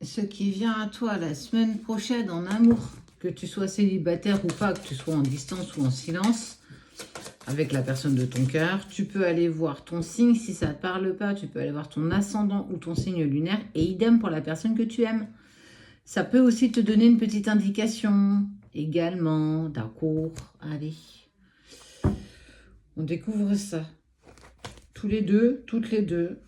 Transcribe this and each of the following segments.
ce qui vient à toi la semaine prochaine en amour, que tu sois célibataire ou pas, que tu sois en distance ou en silence, avec la personne de ton cœur, tu peux aller voir ton signe si ça ne te parle pas, tu peux aller voir ton ascendant ou ton signe lunaire, et idem pour la personne que tu aimes. Ça peut aussi te donner une petite indication également, d'accord, allez. On découvre ça. Tous les deux, toutes les deux.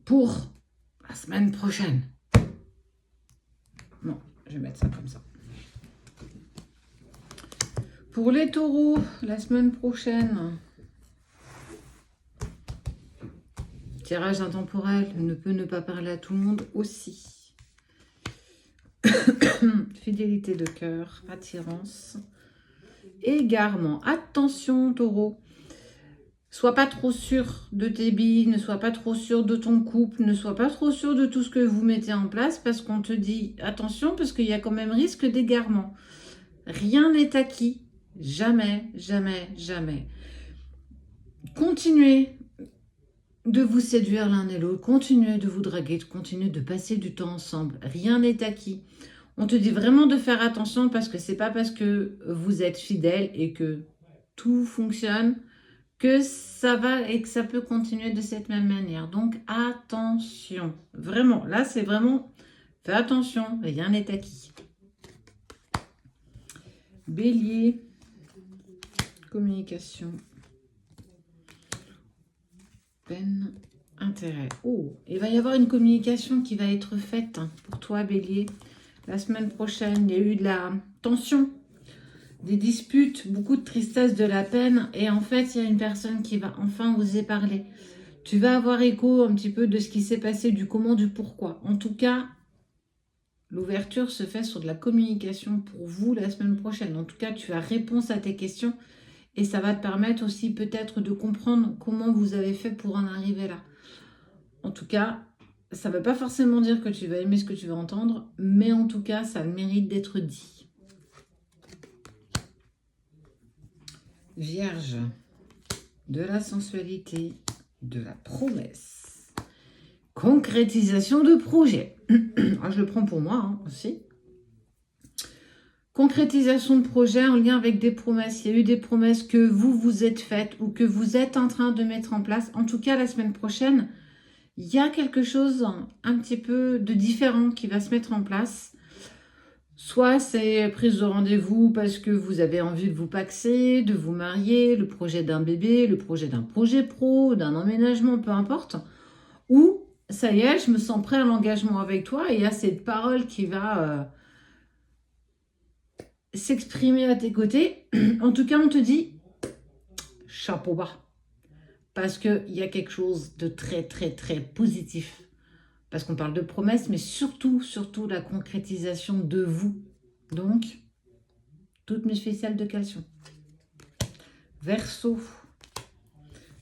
Pour la semaine prochaine. Non, je vais mettre ça comme ça. Pour les taureaux, la semaine prochaine. Tirage intemporel, ne peut ne pas parler à tout le monde aussi. Fidélité de cœur, attirance, égarement. Attention taureau, sois pas trop sûr de tes billes, ne sois pas trop sûr de ton couple, ne sois pas trop sûr de tout ce que vous mettez en place parce qu'on te dit attention parce qu'il y a quand même risque d'égarement. Rien n'est acquis, jamais, jamais, jamais. Continuez de vous séduire l'un et l'autre, continuez de vous draguer, continuez de passer du temps ensemble. Rien n'est acquis. On te dit vraiment de faire attention parce que c'est pas parce que vous êtes fidèle et que tout fonctionne que ça va et que ça peut continuer de cette même manière. Donc attention. Vraiment, là c'est vraiment, fais attention, rien n'est acquis. Bélier, communication. Peine, intérêt. Oh, il va y avoir une communication qui va être faite pour toi, Bélier. La semaine prochaine, il y a eu de la tension, des disputes, beaucoup de tristesse, de la peine. Et en fait, il y a une personne qui va enfin oser parler. Tu vas avoir écho un petit peu de ce qui s'est passé, du comment, du pourquoi. En tout cas, l'ouverture se fait sur de la communication pour vous la semaine prochaine. En tout cas, tu as réponse à tes questions. Et ça va te permettre aussi peut-être de comprendre comment vous avez fait pour en arriver là. En tout cas, ça ne veut pas forcément dire que tu vas aimer ce que tu vas entendre, mais en tout cas, ça mérite d'être dit. Vierge, de la sensualité, de la promesse. Concrétisation de projet. Je le prends pour moi aussi. Concrétisation de projet en lien avec des promesses. Il y a eu des promesses que vous vous êtes faites ou que vous êtes en train de mettre en place. En tout cas, la semaine prochaine, il y a quelque chose un petit peu de différent qui va se mettre en place. Soit c'est prise de rendez-vous parce que vous avez envie de vous paxer, de vous marier, le projet d'un bébé, le projet d'un projet pro, d'un emménagement, peu importe. Ou, ça y est, je me sens prêt à l'engagement avec toi et il y a cette parole qui va s'exprimer à tes côtés. En tout cas, on te dit chapeau bas. Parce qu'il y a quelque chose de très, très, très positif. Parce qu'on parle de promesses, mais surtout, surtout la concrétisation de vous. Donc, toutes mes spéciales de calcium. Verseau,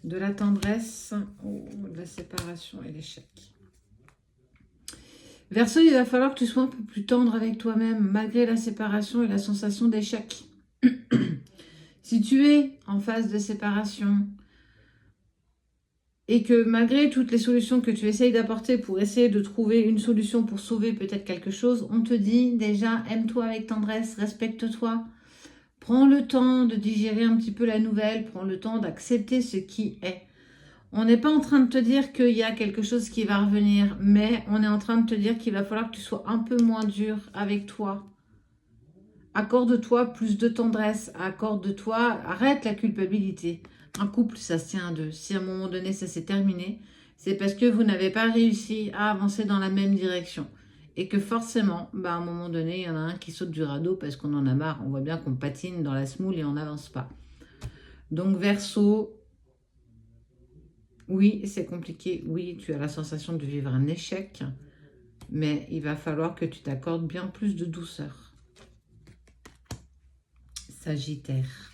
de la tendresse, de la séparation et l'échec. Verseau, il va falloir que tu sois un peu plus tendre avec toi-même, malgré la séparation et la sensation d'échec. Si tu es en phase de séparation, et que malgré toutes les solutions que tu essayes d'apporter pour essayer de trouver une solution pour sauver peut-être quelque chose, on te dit déjà, aime-toi avec tendresse, respecte-toi. Prends le temps de digérer un petit peu la nouvelle, prends le temps d'accepter ce qui est. On n'est pas en train de te dire qu'il y a quelque chose qui va revenir, mais on est en train de te dire qu'il va falloir que tu sois un peu moins dur avec toi. Accorde-toi plus de tendresse, accorde-toi, arrête la culpabilité. Un couple, ça se tient à deux. Si à un moment donné, ça s'est terminé, c'est parce que vous n'avez pas réussi à avancer dans la même direction. Et que forcément, à un moment donné, il y en a un qui saute du radeau parce qu'on en a marre. On voit bien qu'on patine dans la semoule et on n'avance pas. Donc, Verseau, oui, c'est compliqué. Oui, tu as la sensation de vivre un échec. Mais il va falloir que tu t'accordes bien plus de douceur. Sagittaire.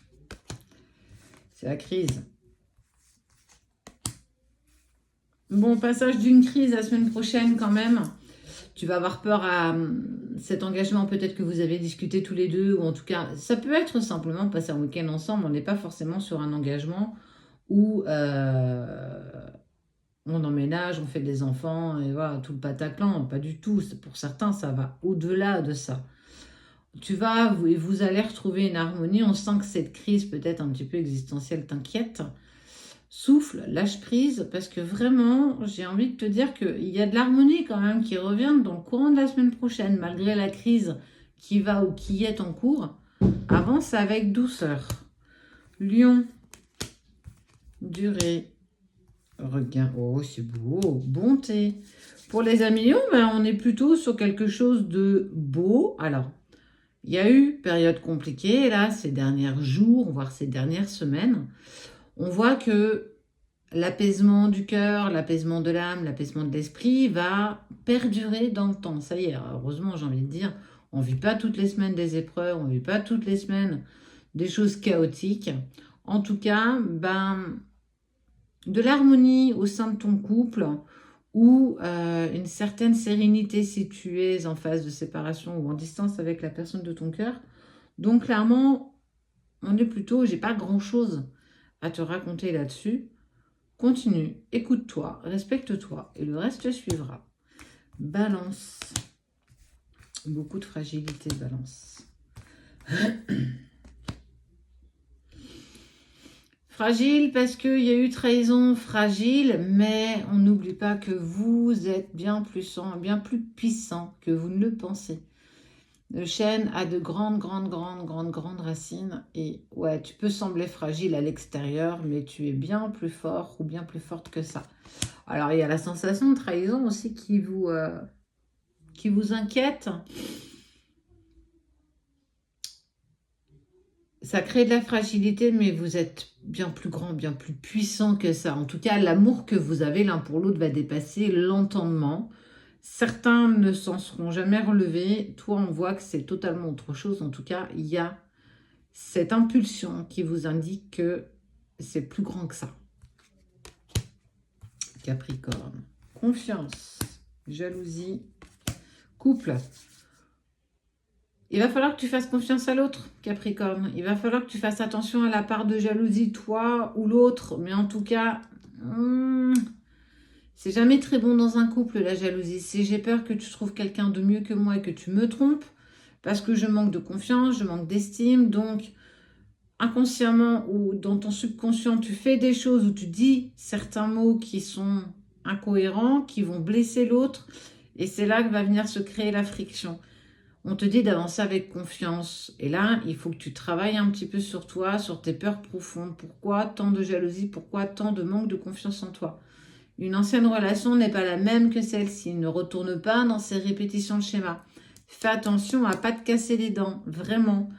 C'est la crise. Bon, passage d'une crise la semaine prochaine quand même. Tu vas avoir peur à cet engagement peut-être que vous avez discuté tous les deux. Ou en tout cas, ça peut être simplement passer un week-end ensemble. On n'est pas forcément sur un engagement où on emménage, on fait des enfants, et voilà, tout le pataclan. Pas du tout. Pour certains, ça va au-delà de ça. Vous allez retrouver une harmonie. On sent que cette crise, peut-être un petit peu existentielle, t'inquiète. Souffle, lâche prise, parce que vraiment, j'ai envie de te dire qu'il y a de l'harmonie quand même qui revient dans le courant de la semaine prochaine, malgré la crise qui va ou qui est en cours. Avance avec douceur. Lion, durée, regain, oh c'est beau, bonté. Pour les amis lions, ben, on est plutôt sur quelque chose de beau. Alors, il y a eu période compliquée, là, ces derniers jours, voire ces dernières semaines. On voit que l'apaisement du cœur, l'apaisement de l'âme, l'apaisement de l'esprit va perdurer dans le temps. Ça y est, heureusement, j'ai envie de dire, on ne vit pas toutes les semaines des épreuves, on ne vit pas toutes les semaines des choses chaotiques. En tout cas, ben, de l'harmonie au sein de ton couple ou une certaine sérénité si tu es en phase de séparation ou en distance avec la personne de ton cœur. Donc clairement, on est plutôt, j'ai pas grand-chose à te raconter là-dessus. Continue, écoute-toi, respecte-toi et le reste suivra. Balance. Beaucoup de fragilité, Balance. Fragile parce qu'il y a eu trahison, fragile, mais on n'oublie pas que vous êtes bien plus puissant que vous ne le pensez. Le chêne a de grandes racines et ouais, tu peux sembler fragile à l'extérieur, mais tu es bien plus fort ou bien plus forte que ça. Alors, il y a la sensation de trahison aussi qui vous inquiète. Ça crée de la fragilité, mais vous êtes bien plus grand, bien plus puissant que ça. En tout cas, l'amour que vous avez l'un pour l'autre va dépasser l'entendement. Certains ne s'en seront jamais relevés. Toi, on voit que c'est totalement autre chose. En tout cas, il y a cette impulsion qui vous indique que c'est plus grand que ça. Capricorne. Confiance, jalousie, couple. Il va falloir que tu fasses confiance à l'autre, Capricorne. Il va falloir que tu fasses attention à la part de jalousie, toi ou l'autre. Mais en tout cas, c'est jamais très bon dans un couple, la jalousie. Si j'ai peur que tu trouves quelqu'un de mieux que moi et que tu me trompes, parce que je manque de confiance, je manque d'estime, donc inconsciemment ou dans ton subconscient, tu fais des choses où tu dis certains mots qui sont incohérents, qui vont blesser l'autre, et c'est là que va venir se créer la friction. On te dit d'avancer avec confiance. Et là, il faut que tu travailles un petit peu sur toi, sur tes peurs profondes. Pourquoi tant de jalousie? Pourquoi tant de manque de confiance en toi? Une ancienne relation n'est pas la même que celle-ci. Ne retourne pas dans ces répétitions de schémas. Fais attention à ne pas te casser les dents. Vraiment.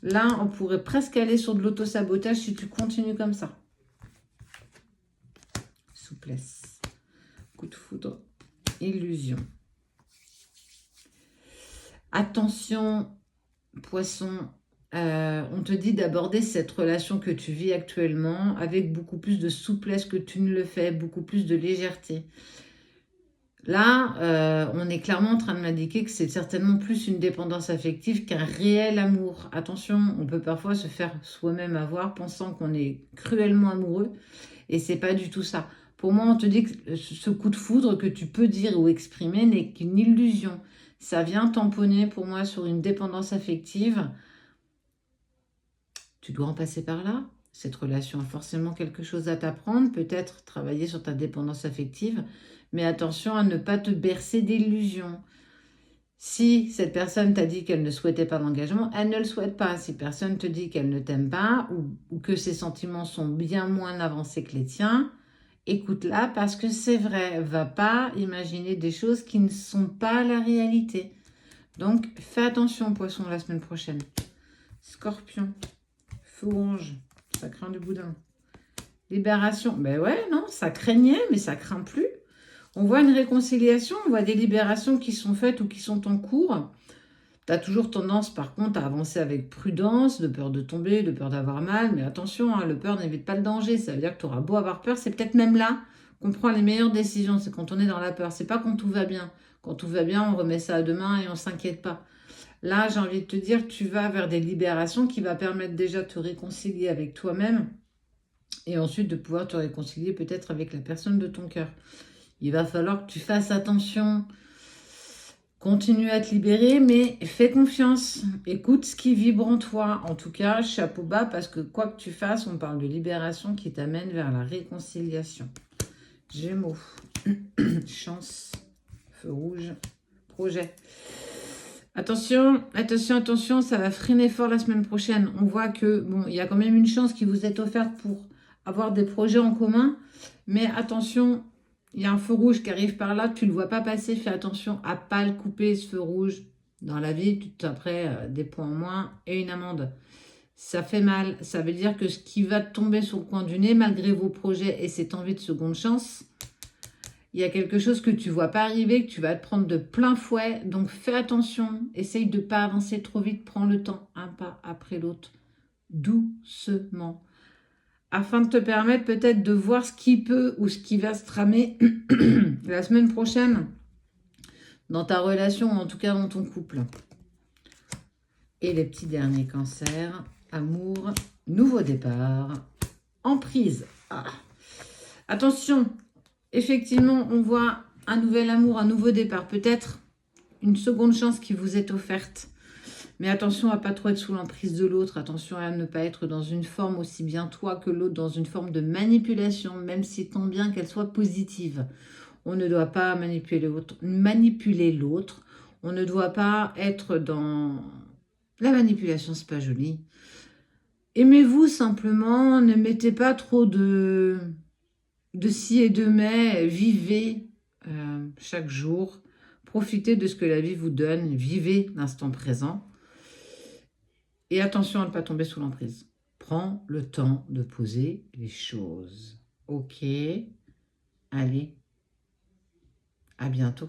Là, on pourrait presque aller sur de l'autosabotage si tu continues comme ça. Souplesse. Coup de foudre. Illusion. Attention, poisson, on te dit d'aborder cette relation que tu vis actuellement avec beaucoup plus de souplesse que tu ne le fais, beaucoup plus de légèreté. Là, on est clairement en train de m'indiquer que c'est certainement plus une dépendance affective qu'un réel amour. Attention, on peut parfois se faire soi-même avoir pensant qu'on est cruellement amoureux et c'est pas du tout ça. Pour moi, on te dit que ce coup de foudre que tu peux dire ou exprimer n'est qu'une illusion. Ça vient tamponner pour moi sur une dépendance affective. Tu dois en passer par là. Cette relation a forcément quelque chose à t'apprendre. Peut-être travailler sur ta dépendance affective. Mais attention à ne pas te bercer d'illusions. Si cette personne t'a dit qu'elle ne souhaitait pas l'engagement, elle ne le souhaite pas. Si personne te dit qu'elle ne t'aime pas ou que ses sentiments sont bien moins avancés que les tiens, écoute-la parce que c'est vrai. Va pas imaginer des choses qui ne sont pas la réalité. Donc, fais attention, poisson, la semaine prochaine. Scorpion, feu orange, ça craint du boudin. Libération, ben ouais, non, ça craignait, mais ça craint plus. On voit une réconciliation, on voit des libérations qui sont faites ou qui sont en cours. Tu as toujours tendance, par contre, à avancer avec prudence, de peur de tomber, de peur d'avoir mal. Mais attention, hein, le peur n'évite pas le danger. Ça veut dire que tu auras beau avoir peur, c'est peut-être même là qu'on prend les meilleures décisions. C'est quand on est dans la peur. C'est pas quand tout va bien. Quand tout va bien, on remet ça à demain et on ne s'inquiète pas. Là, j'ai envie de te dire, tu vas vers des libérations qui vont permettre déjà de te réconcilier avec toi-même Et ensuite, de pouvoir te réconcilier peut-être avec la personne de ton cœur. Il va falloir que tu fasses attention. Continue à te libérer, mais fais confiance. Écoute ce qui vibre en toi. En tout cas, chapeau bas, parce que quoi que tu fasses, on parle de libération qui t'amène vers la réconciliation. Gémeaux. Chance. Feu rouge. Projet. Attention, attention, attention, ça va freiner fort la semaine prochaine. On voit que, bon, il y a quand même une chance qui vous est offerte pour avoir des projets en commun. Mais attention, il y a un feu rouge qui arrive par là, tu ne le vois pas passer. Fais attention à ne pas le couper, ce feu rouge. Dans la vie, tu t'apprêtes des points en moins et une amende. Ça fait mal. Ça veut dire que ce qui va te tomber sur le coin du nez, malgré vos projets et cette envie de seconde chance, il y a quelque chose que tu ne vois pas arriver, que tu vas te prendre de plein fouet. Donc, fais attention. Essaye de ne pas avancer trop vite. Prends le temps, un pas après l'autre. Doucement. Afin de te permettre peut-être de voir ce qui peut ou ce qui va se tramer la semaine prochaine dans ta relation, ou en tout cas dans ton couple. Et les petits derniers cancers. Amour, nouveau départ, emprise. Ah. Attention. Effectivement, on voit un nouvel amour, un nouveau départ. Peut-être une seconde chance qui vous est offerte. Mais attention à ne pas trop être sous l'emprise de l'autre. Attention à ne pas être dans une forme aussi bien toi que l'autre, dans une forme de manipulation, même si tant bien qu'elle soit positive. On ne doit pas manipuler l'autre. On ne doit pas être dans... La manipulation, c'est pas joli. Aimez-vous simplement. Ne mettez pas trop de si et de mais, vivez chaque jour, profitez de ce que la vie vous donne, vivez l'instant présent et attention à ne pas tomber sous l'emprise. Prends le temps de poser les choses. Ok, allez, à bientôt.